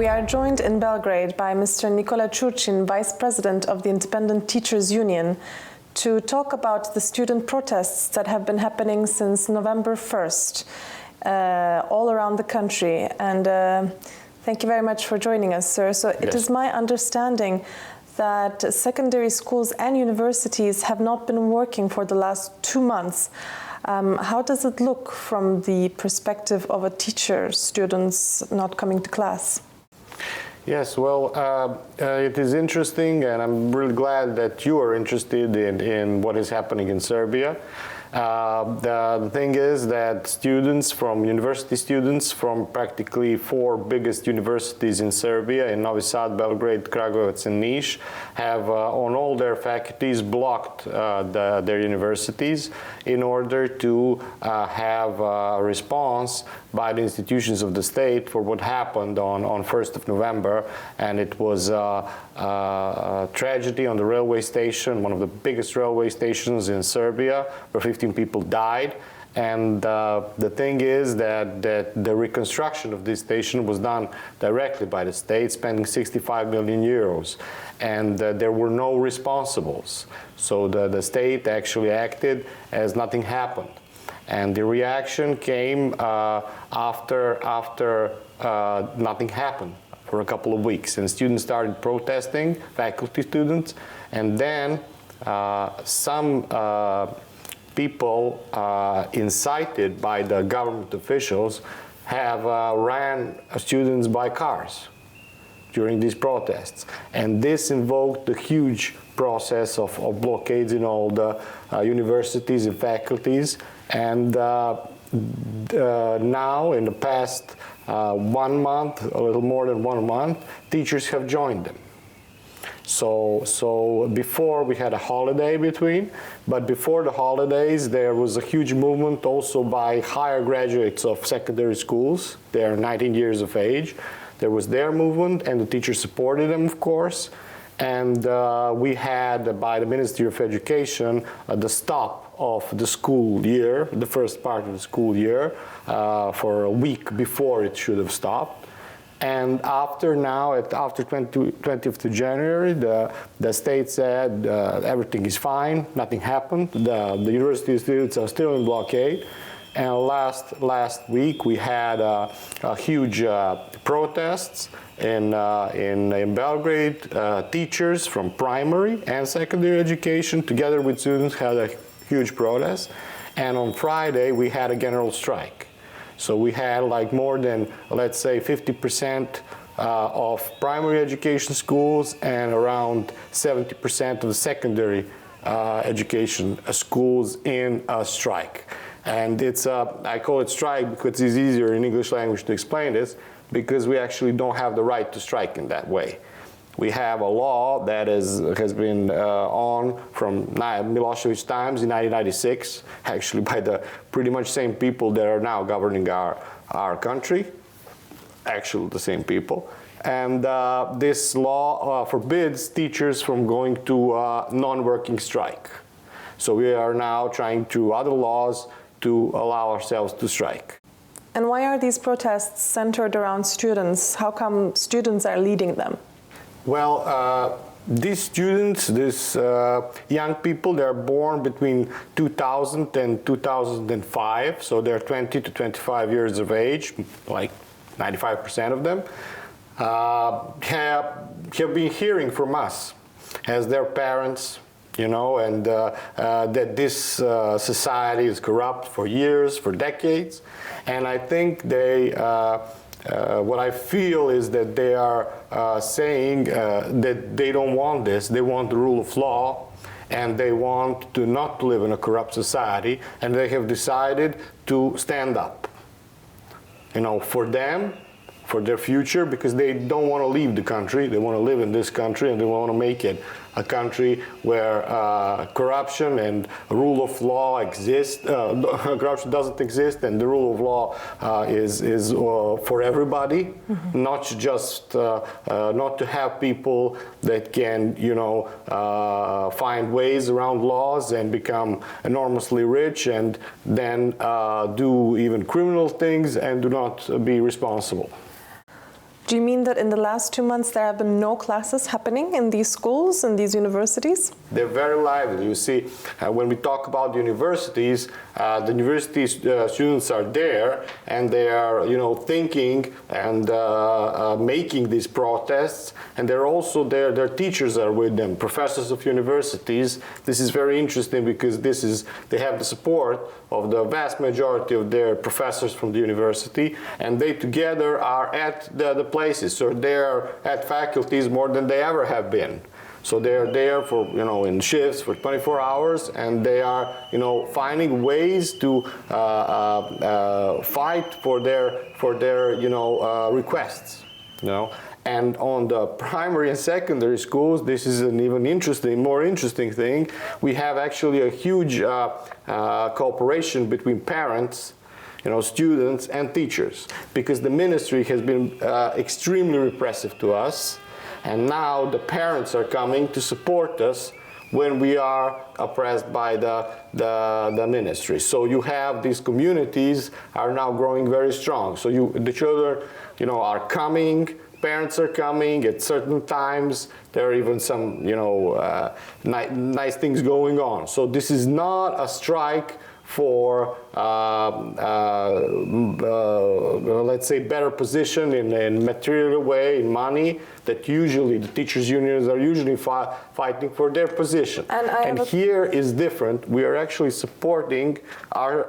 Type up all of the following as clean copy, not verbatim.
We are joined in Belgrade by Mr. Nikola Ćurčin, Vice President of the Independent Teachers Union, to talk about the student protests that have been happening since November 1st all around the country. And thank you very much for joining us, sir. So it is my understanding that secondary schools and universities have not been working for the last 2 months. How does it look from the perspective of a teacher, students not coming to class? Yes, well, it is interesting, and I'm really glad that you are interested in what is happening in Serbia. The thing is that university students from practically 4 biggest universities in Serbia, in Novi Sad, Belgrade, Kragujevac, and Niš, have on all their faculties blocked their universities in order to have a response by the institutions of the state for what happened on 1st of November. And it was a tragedy on the railway station, one of the biggest railway stations in Serbia, where 15 people died. And the thing is that the reconstruction of this station was done directly by the state, spending 65 million euros. And there were no responsibles. So the state actually acted as nothing happened. And the reaction came after nothing happened for a couple of weeks. And students started protesting, faculty students, and then some people incited by the government officials have ran students by cars during these protests. And this invoked the huge process of blockades in all the universities and faculties. And now, in the past 1 month, a little more than 1 month, teachers have joined them. So before we had a holiday between, but before the holidays there was a huge movement also by higher graduates of secondary schools. They are 19 years of age. There was their movement, and the teachers supported them, of course. And we had, by the Ministry of Education, the stop of the school year, the first part of the school year, for a week before it should have stopped. And after 20th of January, the state said everything is fine, nothing happened. The university students are still in blockade. And last week we had huge protests in Belgrade. Teachers from primary and secondary education, together with students, had a huge protest. And on Friday we had a general strike. So we had like more than, let's say, 50% of primary education schools and around 70% of the secondary education schools in a strike. And I call it strike because it's easier in English language to explain this, because we actually don't have the right to strike in that way. We have a law that has been on from Milošević times in 1996, actually by the pretty much same people that are now governing our country, actually the same people. And this law forbids teachers from going to a non-working strike. So we are now trying through other laws to allow ourselves to strike. And why are these protests centered around students? How come students are leading them? Well, these students, these young people, they're born between 2000 and 2005, so they're 20 to 25 years of age, like 95% of them, have been hearing from us as their parents, you know, and that this society is corrupt for years, for decades. And I think what I feel is that they are saying that they don't want this. They want the rule of law, and they want to not live in a corrupt society, and they have decided to stand up, you know, for them, for their future, because they don't want to leave the country. They want to live in this country, and they want to make it a country where corruption and rule of law exist. Corruption doesn't exist, and the rule of law is for everybody, not just not to have people that can, you know, find ways around laws and become enormously rich, and then do even criminal things and do not be responsible. Do you mean that in the last 2 months there have been no classes happening in these schools, in these universities? They're very lively. You see, when we talk about the universities students are there, and they are, thinking and making these protests, and they're also there. Their teachers are with them, professors of universities. This is very interesting because they have the support of the vast majority of their professors from the university, and they together are at the places. So they're at faculties more than they ever have been. So they're there for, in shifts for 24 hours, and they are, finding ways to fight for their requests, And on the primary and secondary schools, this is an even more interesting thing. We have actually a huge cooperation between parents, students and teachers, because the ministry has been extremely repressive to us. And now the parents are coming to support us when we are oppressed by the ministry. So you have these communities are now growing very strong. So the children, are coming, parents are coming at certain times. There are even some, nice things going on. So this is not a strike for, let's say, better position in material way, in money, that usually the teachers' unions are usually fighting for their position. And here is different. We are actually supporting our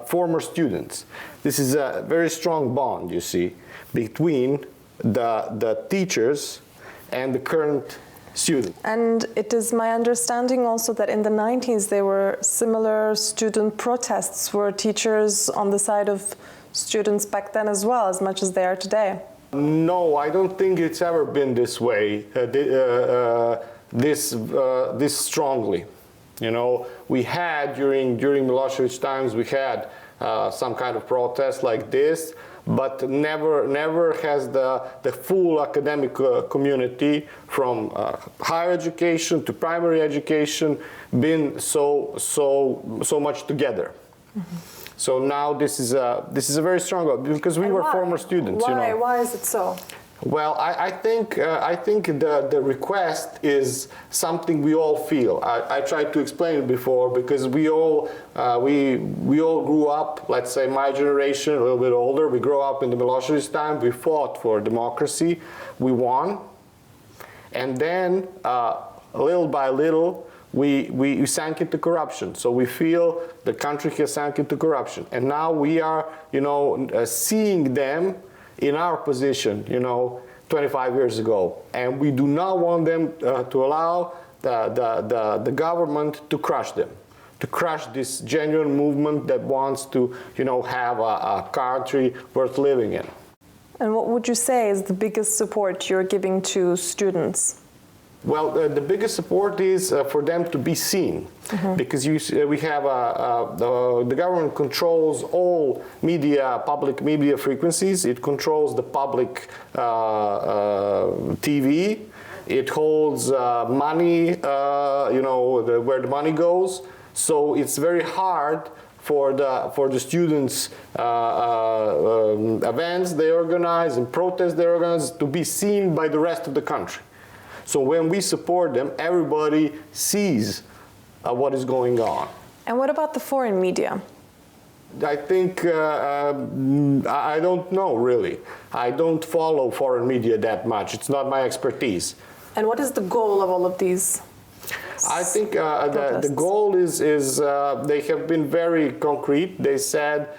former students. This is a very strong bond, you see, between the teachers and the current student. And it is my understanding also that in the 90s there were similar student protests. Were teachers on the side of students back then as well, as much as they are today? No, I don't think it's ever been this way, this strongly. We had during Milosevic times, we had some kind of protest like this, but never has the full academic community from higher education to primary education been so much together. Mm-hmm. So now this is a very strong one, because we were former students. Why is it so? Well, I think the request is something we all feel. I tried to explain it before, because we all grew up. Let's say my generation, a little bit older, we grew up in the Milosevic time. We fought for democracy. We won, and then little by little we sank into corruption. So we feel the country has sunk into corruption, and now we are seeing them in our position, 25 years ago. And we do not want them to allow the government to crush them, to crush this genuine movement that wants to, have a country worth living in. And what would you say is the biggest support you're giving to students? Well, the biggest support is for them to be seen, mm-hmm. because we have the government controls all media, public media frequencies. It controls the public TV. It holds money, where the money goes. So it's very hard for the students' events they organize and protests they organize to be seen by the rest of the country. So when we support them, everybody sees what is going on. And what about the foreign media? I think, I don't know really. I don't follow foreign media that much. It's not my expertise. And what is the goal of all of these? I think the goal is they have been very concrete. They said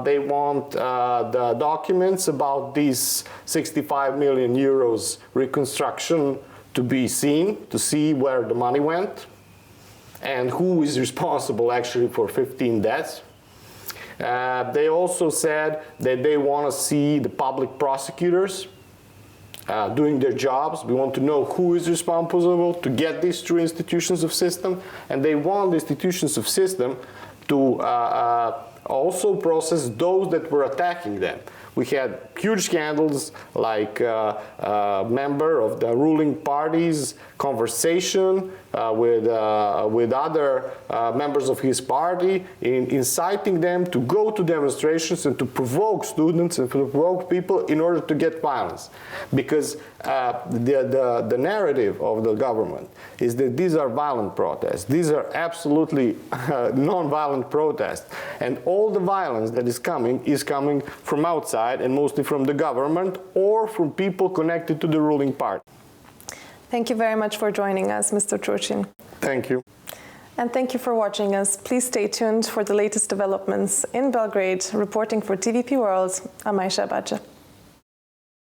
they want the documents about these 65 million euros reconstruction to be seen, to see where the money went and who is responsible actually for 15 deaths. They also said that they want to see the public prosecutors doing their jobs. We want to know who is responsible to get these through institutions of system, and they want the institutions of system to also process those that were attacking them. We had huge scandals like member of the ruling party's conversation with other members of his party, in inciting them to go to demonstrations and to provoke students and to provoke people in order to get violence. Because the narrative of the government is that these are violent protests. These are absolutely non-violent protests. And all the violence that is coming from outside, and mostly from the government or from people connected to the ruling party. Thank you very much for joining us, Mr. Ćurčin. Thank you. And thank you for watching us. Please stay tuned for the latest developments in Belgrade. Reporting for TVP World, I'm Aisha Bacha.